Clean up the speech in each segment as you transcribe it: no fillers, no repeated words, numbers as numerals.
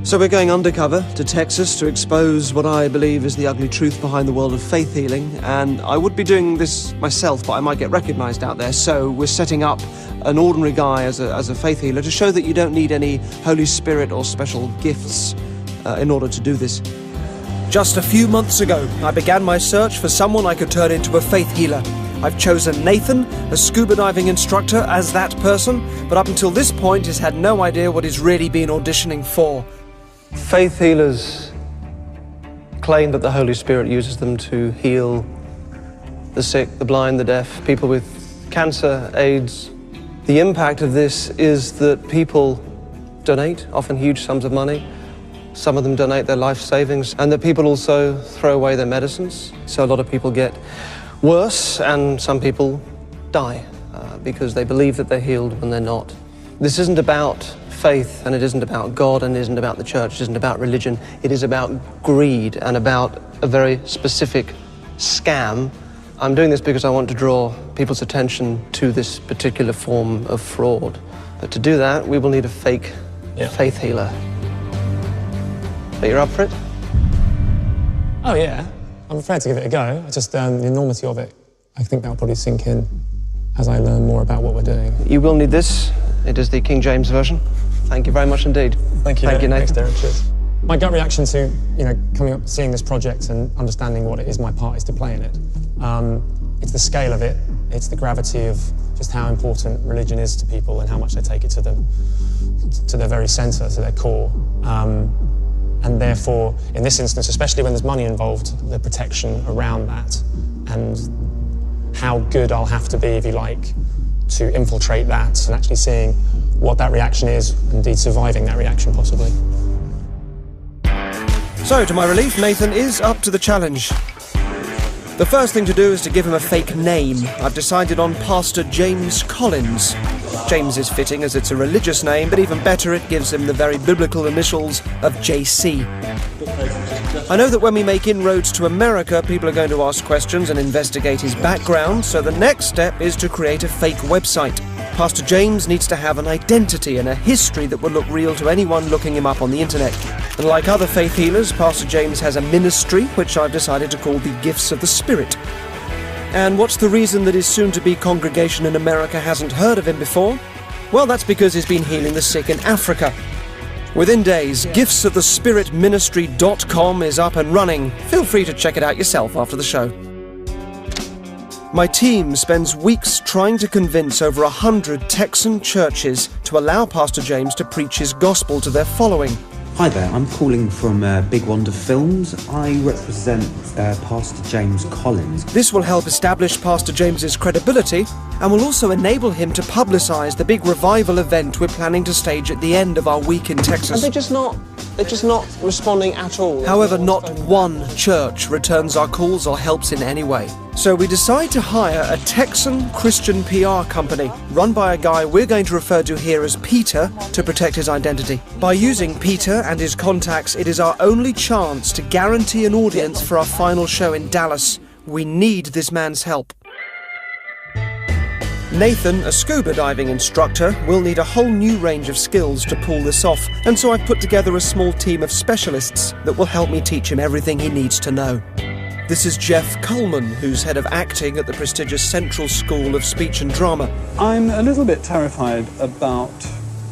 So we're going undercover to Texas to expose what I believe is the ugly truth behind the world of faith healing, and I would be doing this myself, but I might get recognised out there, so we're setting up an ordinary guy as a faith healer to show that you don't need any Holy Spirit or special gifts in order to do this. Just a few months ago, I began my search for someone I could turn into a faith healer. I've chosen Nathan, a scuba diving instructor, as that person, but up until this point he's had no idea what he's really been auditioning for. Faith healers claim that the Holy Spirit uses them to heal the sick, the blind, the deaf, people with cancer, AIDS. The impact of this is that people donate, often huge sums of money. Some of them donate their life savings, and that people also throw away their medicines. So a lot of people get worse, and some people die because they believe that they're healed when they're not. This isn't about faith, and it isn't about God, and it isn't about the church, it isn't about religion. It is about greed and about a very specific scam. I'm doing this because I want to draw people's attention to this particular form of fraud. But to do that, we will need a fake faith healer. But you're up for it? Oh yeah, I'm prepared to give it a go. I just, the enormity of it, I think that'll probably sink in as I learn more about what we're doing. You will need this. It is the King James version. Thank you very much indeed. Thank you, Nathan. Thanks, Derek. Cheers. My gut reaction to, coming up, seeing this project and understanding what it is my part is to play in it. It's the scale of it. It's the gravity of just how important religion is to people and how much they take it to their very centre, to their core. And therefore, in this instance, especially when there's money involved, the protection around that and how good I'll have to be, if you like, to infiltrate that and actually seeing what that reaction is, indeed surviving that reaction possibly. So, to my relief, Nathan is up to the challenge. The first thing to do is to give him a fake name. I've decided on Pastor James Collins. James is fitting as it's a religious name, but even better, it gives him the very biblical initials of JC. I know that when we make inroads to America, people are going to ask questions and investigate his background, so the next step is to create a fake website. Pastor James needs to have an identity and a history that will look real to anyone looking him up on the internet. And like other faith healers, Pastor James has a ministry, which I've decided to call the Gifts of the Spirit. And what's the reason that his soon-to-be congregation in America hasn't heard of him before? Well, that's because he's been healing the sick in Africa. Within days, giftsofthespiritministry.com is up and running. Feel free to check it out yourself after the show. My team spends weeks trying to convince over 100 Texan churches to allow Pastor James to preach his gospel to their following. Hi there, I'm calling from Big Wonder Films. I represent Pastor James Collins. This will help establish Pastor James's credibility and will also enable him to publicise the big revival event we're planning to stage at the end of our week in Texas. And they're just not responding at all. However, not one church returns our calls or helps in any way. So we decide to hire a Texan Christian PR company, run by a guy we're going to refer to here as Peter, to protect his identity. By using Peter and his contacts, it is our only chance to guarantee an audience for our final show in Dallas. We need this man's help. Nathan, a scuba diving instructor, will need a whole new range of skills to pull this off, and so I've put together a small team of specialists that will help me teach him everything he needs to know. This is Jeff Coleman, who's head of acting at the prestigious Central School of Speech and Drama. I'm a little bit terrified about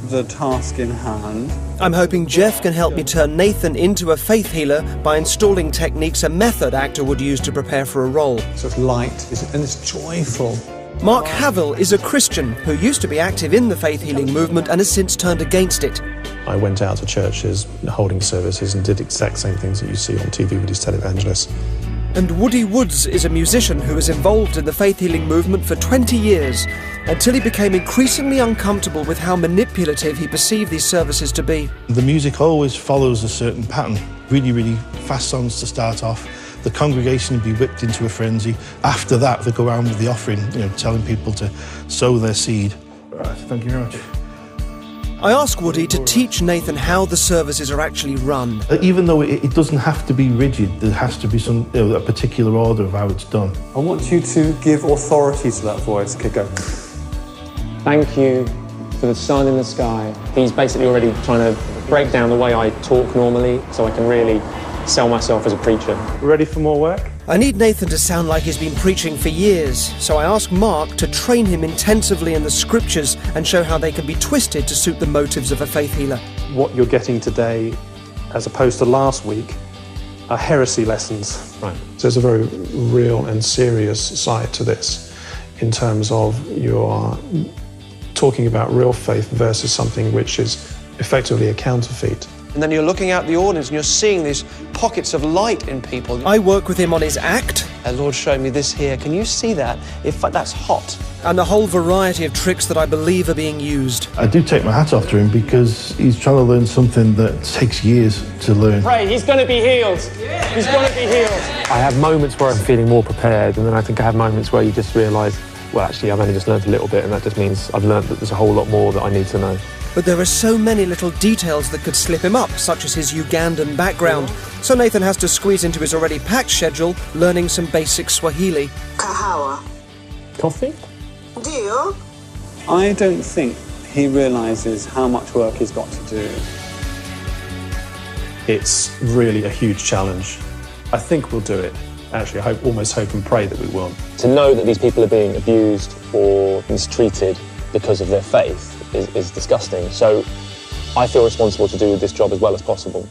the task in hand. I'm hoping Jeff can help me turn Nathan into a faith healer by installing techniques a method actor would use to prepare for a role. So it's light and it's joyful. Mark Havel is a Christian who used to be active in the faith healing movement and has since turned against it. I went out to churches, holding services, and did the exact same things that you see on TV with these televangelists. And Woody Woods is a musician who was involved in the faith healing movement for 20 years, until he became increasingly uncomfortable with how manipulative he perceived these services to be. The music always follows a certain pattern. Really, really fast songs to start off. The congregation would be whipped into a frenzy. After that, they go around with the offering, telling people to sow their seed. Right, thank you very much. I ask Woody to teach Nathan how the services are actually run. Even though it doesn't have to be rigid, there has to be some a particular order of how it's done. I want you to give authority to that voice. Okay, go. Thank you for the sun in the sky. He's basically already trying to break down the way I talk normally so I can really sell myself as a preacher. Ready for more work? I need Nathan to sound like he's been preaching for years, so I ask Mark to train him intensively in the scriptures and show how they can be twisted to suit the motives of a faith healer. What you're getting today, as opposed to last week, are heresy lessons. Right. So there's a very real and serious side to this in terms of you are talking about real faith versus something which is effectively a counterfeit. And then you're looking out the audience and you're seeing these pockets of light in people. I work with him on his act. Lord showed me this here. Can you see that? That's hot. And a whole variety of tricks that I believe are being used. I do take my hat off to him because he's trying to learn something that takes years to learn. Pray, he's going to be healed. He's going to be healed. I have moments where I'm feeling more prepared, and then I think I have moments where you just realise, well, actually, I've only just learned a little bit, and that just means I've learned that there's a whole lot more that I need to know. But there are so many little details that could slip him up, such as his Ugandan background. So Nathan has to squeeze into his already packed schedule, learning some basic Swahili. Kahawa. Coffee? Dio? I don't think he realises how much work he's got to do. It's really a huge challenge. I think we'll do it. Actually, I almost hope and pray that we will. To know that these people are being abused or mistreated because of their faith is disgusting. So I feel responsible to do this job as well as possible.